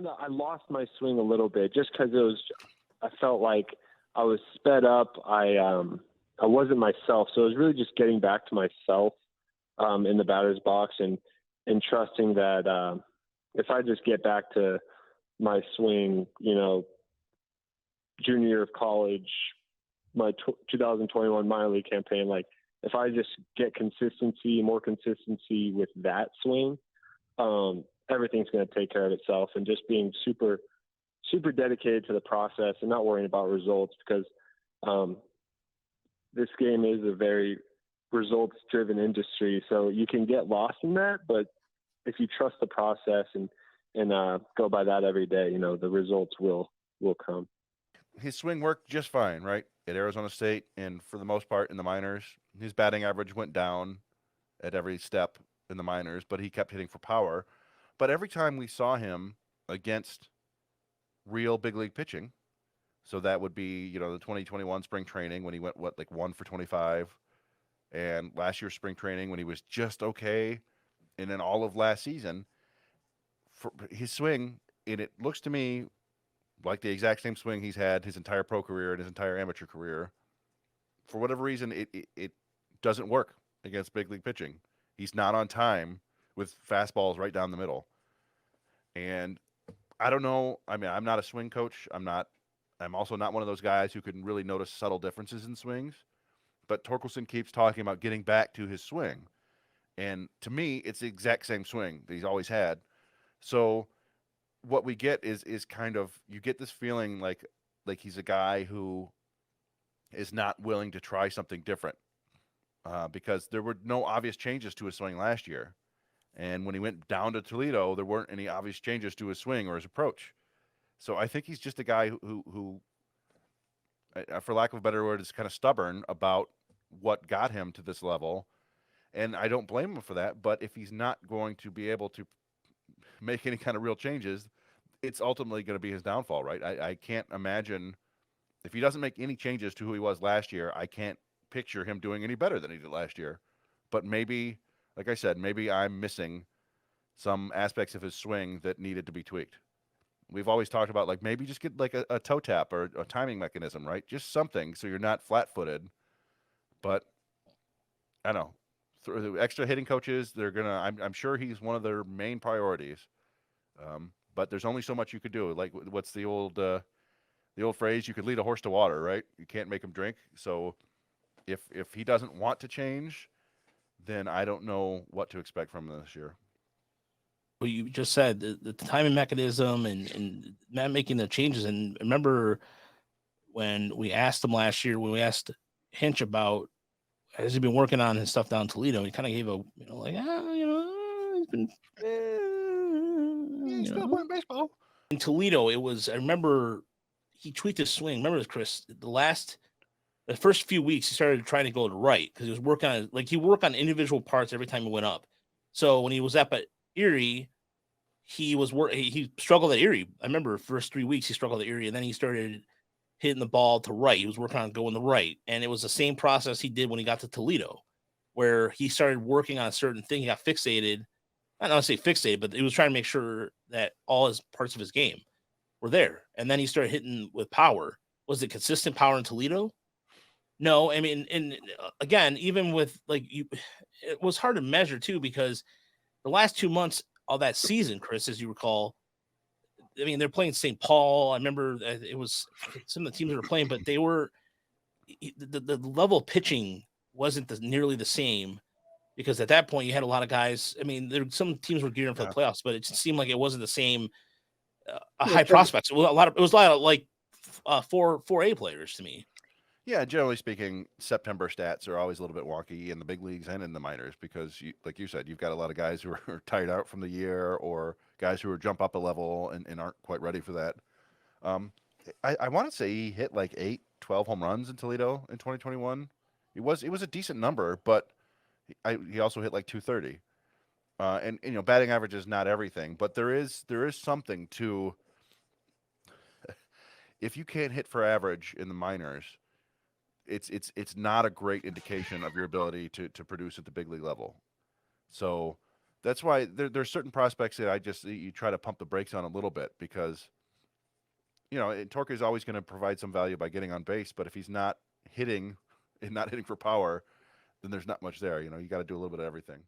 I lost my swing a little bit just because I felt like I was sped up. I wasn't myself. So it was really just getting back to myself in the batter's box and trusting that if I just get back to my swing, junior year of college, my 2021 minor league campaign, like if I just get more consistency with that swing, everything's going to take care of itself, and just being super, super dedicated to the process and not worrying about results, because this game is a very results driven industry. So you can get lost in that, but if you trust the process and go by that every day, the results will come. His swing worked just fine, right? At Arizona State, and for the most part in the minors, his batting average went down at every step in the minors, but he kept hitting for power. But every time we saw him against real big league pitching, so that would be, the 2021 spring training when he went, 1 for 25, and last year's spring training when he was just okay, and then all of last season, for his swing, and it looks to me like the exact same swing he's had his entire pro career and his entire amateur career. For whatever reason, it doesn't work against big league pitching. He's not on time with fastballs right down the middle. And I don't know. I mean, I'm not a swing coach. I'm also not one of those guys who can really notice subtle differences in swings. But Torkelson keeps talking about getting back to his swing. And to me, it's the exact same swing that he's always had. So what we get is kind of, you get this feeling like he's a guy who is not willing to try something different, because there were no obvious changes to his swing last year. And when he went down to Toledo, there weren't any obvious changes to his swing or his approach. So I think he's just a guy who for lack of a better word, is kind of stubborn about what got him to this level. And I don't blame him for that. But if he's not going to be able to make any kind of real changes, it's ultimately going to be his downfall, right? I can't imagine, if he doesn't make any changes to who he was last year, I can't picture him doing any better than he did last year. But maybe, like I said, maybe I'm missing some aspects of his swing that needed to be tweaked. We've always talked about, like, maybe just get like a toe tap or a timing mechanism, right? Just something so you're not flat-footed. But I don't know. Through the extra hitting coaches, they're gonna. I'm sure he's one of their main priorities. But there's only so much you could do. Like, what's the old phrase? You could lead a horse to water, right? You can't make him drink. So if he doesn't want to change, then I don't know what to expect from him this year. Well, you just said the timing mechanism and not making the changes. And remember when we asked him last year, when we asked Hinch about, has he been working on his stuff down in Toledo, he kind of gave a, he's been, Yeah, he's still playing baseball. In Toledo, I remember he tweaked his swing. Remember this, Chris? The first few weeks, he started trying to go to right because he was working on, he worked on individual parts every time he went up. So when he was up at Erie, he struggled at Erie. I remember the first 3 weeks he struggled at Erie, and then he started hitting the ball to right. He was working on going to right, and it was the same process he did when he got to Toledo, where he started working on a certain thing. He got fixated. I don't want to say fixated, but he was trying to make sure that all his parts of his game were there. And then he started hitting with power. Was it consistent power in Toledo? No, I mean, and again, even with it was hard to measure too, because the last 2 months of that season, Chris, as you recall, I mean, they're playing St. Paul. I remember it was some of the teams that were playing, but they were the level of pitching wasn't nearly the same, because at that point you had a lot of guys. I mean, some teams were gearing for the playoffs, but it just seemed like it wasn't the same high prospects. It was a lot of like 4A players to me. Yeah, generally speaking, September stats are always a little bit wonky in the big leagues and in the minors because, like you said, you've got a lot of guys who are tired out from the year, or guys who are jump up a level and aren't quite ready for that. I want to say he hit like 12 home runs in Toledo in 2021. It was a decent number, but he also hit like 230. And batting average is not everything, but there is something to, if you can't hit for average in the minors, it's not a great indication of your ability to produce at the big league level. So That's why there's certain prospects that you try to pump the brakes on a little bit because, Torque is always going to provide some value by getting on base, but if he's not hitting and not hitting for power, then there's not much there. You got to do a little bit of everything.